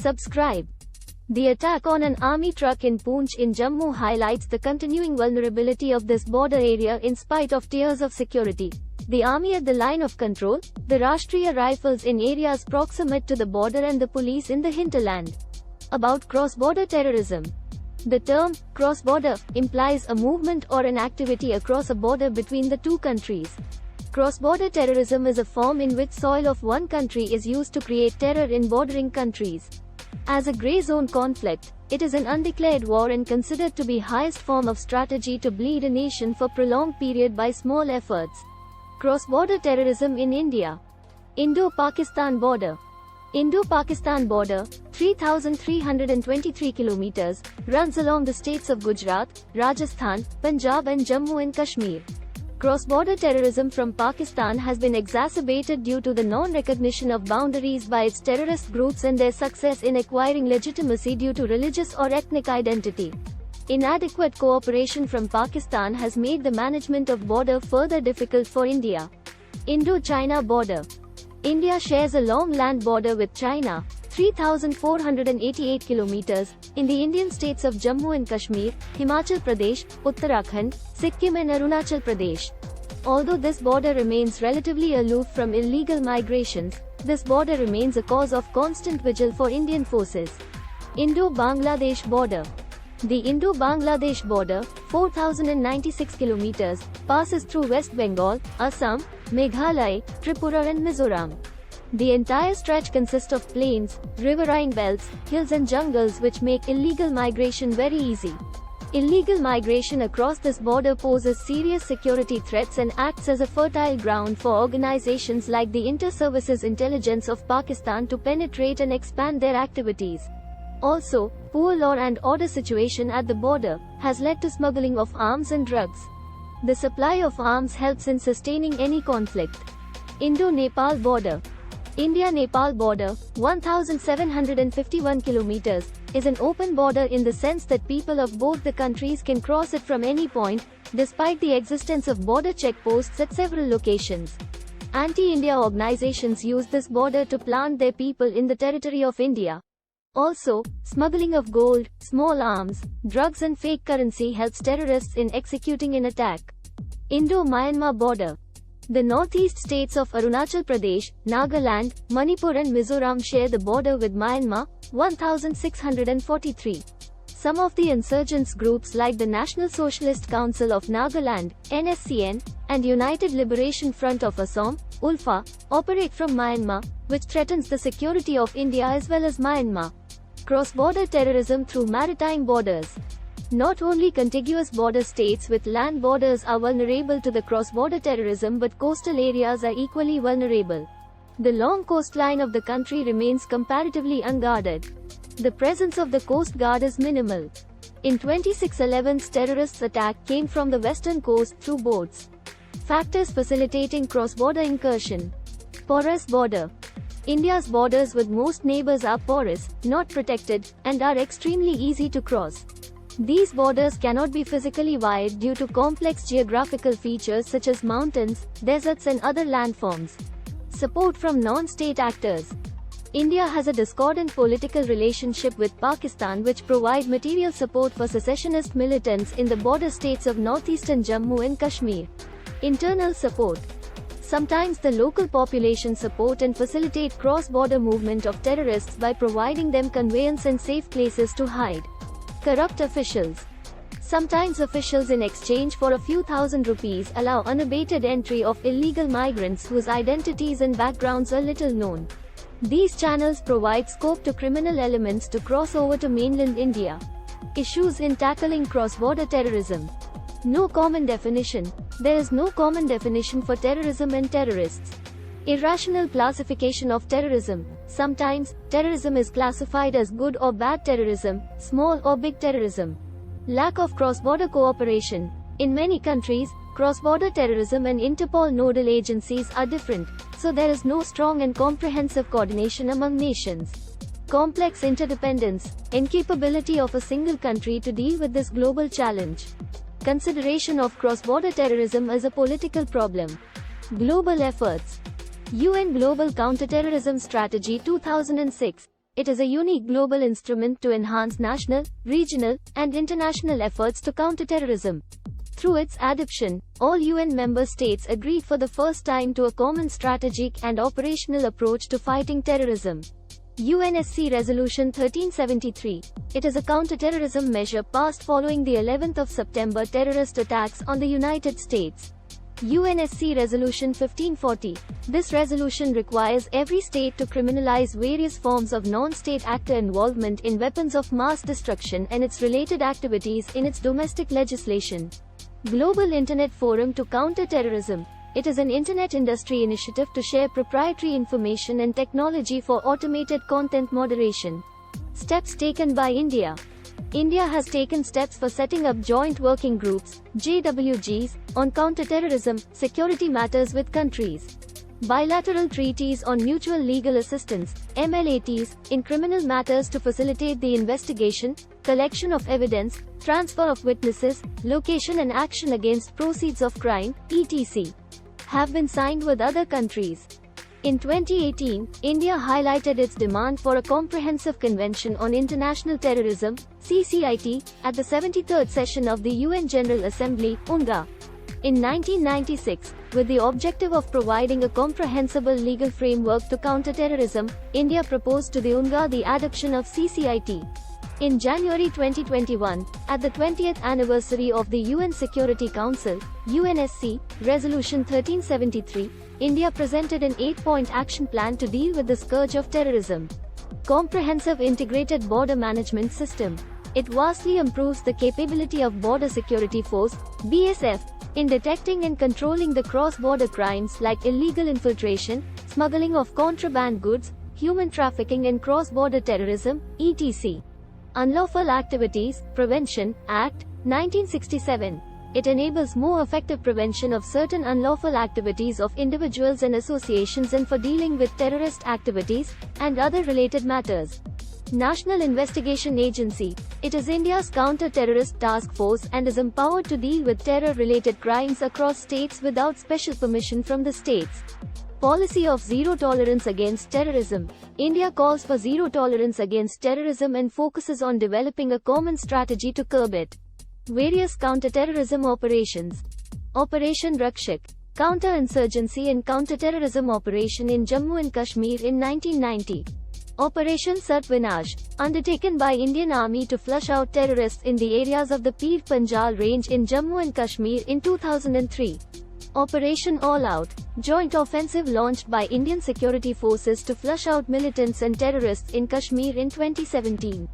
Subscribe. The attack on an army truck in Poonch in Jammu highlights the continuing vulnerability of this border area in spite of tiers of security. The army at the line of control, the Rashtriya Rifles in areas proximate to the border and the police in the hinterland. About cross-border terrorism. The term, cross-border, implies a movement or an activity across a border between the two countries. Cross-border terrorism is a form in which soil of one country is used to create terror in bordering countries. As a grey zone conflict, it is an undeclared war and considered to be highest form of strategy to bleed a nation for prolonged period by small efforts. Cross-border terrorism in India. Indo-Pakistan border. Indo-Pakistan border, 3,323 kilometers, runs along the states of Gujarat, Rajasthan, Punjab and Jammu and Kashmir. Cross-border terrorism from Pakistan has been exacerbated due to the non-recognition of boundaries by its terrorist groups and their success in acquiring legitimacy due to religious or ethnic identity. Inadequate cooperation from Pakistan has made the management of border further difficult for India. Indo-China border. India shares a long land border with China, 3,488 kilometers, in the Indian states of Jammu and Kashmir, Himachal Pradesh, Uttarakhand, Sikkim and Arunachal Pradesh. Although this border remains relatively aloof from illegal migrations, this border remains a cause of constant vigil for Indian forces. Indo-Bangladesh border. The Indo-Bangladesh border, 4,096 kilometers, passes through West Bengal, Assam, Meghalaya, Tripura and Mizoram. The entire stretch consists of plains, riverine belts, hills and jungles which make illegal migration very easy. Illegal migration across this border poses serious security threats and acts as a fertile ground for organizations like the Inter-Services Intelligence of Pakistan to penetrate and expand their activities. Also, poor law and order situation at the border has led to smuggling of arms and drugs. The supply of arms helps in sustaining any conflict. Indo-Nepal border. India-Nepal border, 1,751 kilometers, is an open border in the sense that people of both the countries can cross it from any point, despite the existence of border checkposts at several locations. Anti-India organizations use this border to plant their people in the territory of India. Also, smuggling of gold, small arms, drugs and fake currency helps terrorists in executing an attack. Indo-Myanmar border. The northeast states of Arunachal Pradesh, Nagaland, Manipur and Mizoram share the border with Myanmar, 1,643. Some of the insurgents groups like the National Socialist Council of Nagaland, NSCN, and United Liberation Front of Assam, ULFA, operate from Myanmar, which threatens the security of India as well as Myanmar. Cross-border terrorism through maritime borders. Not only contiguous border states with land borders are vulnerable to the cross-border terrorism, but coastal areas are equally vulnerable. The long coastline of the country remains comparatively unguarded. The presence of the Coast Guard is minimal. In 2611's terrorists' attack came from the western coast through boats. Factors facilitating cross-border incursion. Porous border. India's borders with most neighbors are porous, not protected, and are extremely easy to cross. These borders cannot be physically wide due to complex geographical features such as mountains, deserts and other landforms. Support from non-state actors. India has a discordant political relationship with Pakistan which provide material support for secessionist militants in the border states of northeastern Jammu and Kashmir. Internal support. Sometimes the local population support and facilitate cross-border movement of terrorists by providing them conveyance and safe places to hide. Corrupt officials. Sometimes officials in exchange for a few thousand rupees allow unabated entry of illegal migrants whose identities and backgrounds are little known. These channels provide scope to criminal elements to cross over to mainland India. Issues in tackling cross-border terrorism. No common definition. There is no common definition for terrorism and terrorists. Irrational classification of terrorism. Sometimes, terrorism is classified as good or bad terrorism, small or big terrorism. Lack of cross-border cooperation. In many countries, cross-border terrorism and Interpol nodal agencies are different, so there is no strong and comprehensive coordination among nations. Complex interdependence. Incapability of a single country to deal with this global challenge. Consideration of cross-border terrorism as a political problem. Global efforts. UN Global Counterterrorism Strategy 2006. It is a unique global instrument to enhance national, regional, and international efforts to counter terrorism. Through its adoption, all UN member states agreed for the first time to a common strategic and operational approach to fighting terrorism. UNSC Resolution 1373. It is a counter-terrorism measure passed following the 11th of September terrorist attacks on the United States. UNSC Resolution 1540. This resolution requires every state to criminalize various forms of non-state actor involvement in weapons of mass destruction and its related activities in its domestic legislation. Global Internet Forum to Counter Terrorism. It is an internet industry initiative to share proprietary information and technology for automated content moderation. Steps taken by India. India has taken steps for setting up joint working groups, JWGs, on counter-terrorism, security matters with countries. Bilateral treaties on mutual legal assistance, MLATs, in criminal matters to facilitate the investigation, collection of evidence, transfer of witnesses, location and action against proceeds of crime, etc. have been signed with other countries. In 2018, India highlighted its demand for a comprehensive Convention on International Terrorism, CCIT, at the 73rd session of the UN General Assembly, UNGA. In 1996, with the objective of providing a comprehensible legal framework to counter terrorism, India proposed to the UNGA the adoption of CCIT. In January 2021, at the 20th anniversary of the UN Security Council, UNSC, Resolution 1373, India presented an 8-point action plan to deal with the scourge of terrorism. Comprehensive Integrated Border Management System. It vastly improves the capability of Border Security Force, BSF, in detecting and controlling the cross-border crimes like illegal infiltration, smuggling of contraband goods, human trafficking and cross-border terrorism, etc. Unlawful Activities, Prevention, Act, 1967. It enables more effective prevention of certain unlawful activities of individuals and associations and for dealing with terrorist activities, and other related matters. National Investigation Agency. It is India's counter-terrorist task force and is empowered to deal with terror-related crimes across states without special permission from the states. Policy of Zero Tolerance Against Terrorism. India calls for zero tolerance against terrorism and focuses on developing a common strategy to curb it. Various counter-terrorism operations. Operation Rakshak. Counter-insurgency and counter-terrorism operation in Jammu and Kashmir in 1990. Operation Sarvinash, undertaken by Indian Army to flush out terrorists in the areas of the Pir Panjal range in Jammu and Kashmir in 2003. Operation All Out, joint offensive launched by Indian security forces to flush out militants and terrorists in Kashmir in 2017.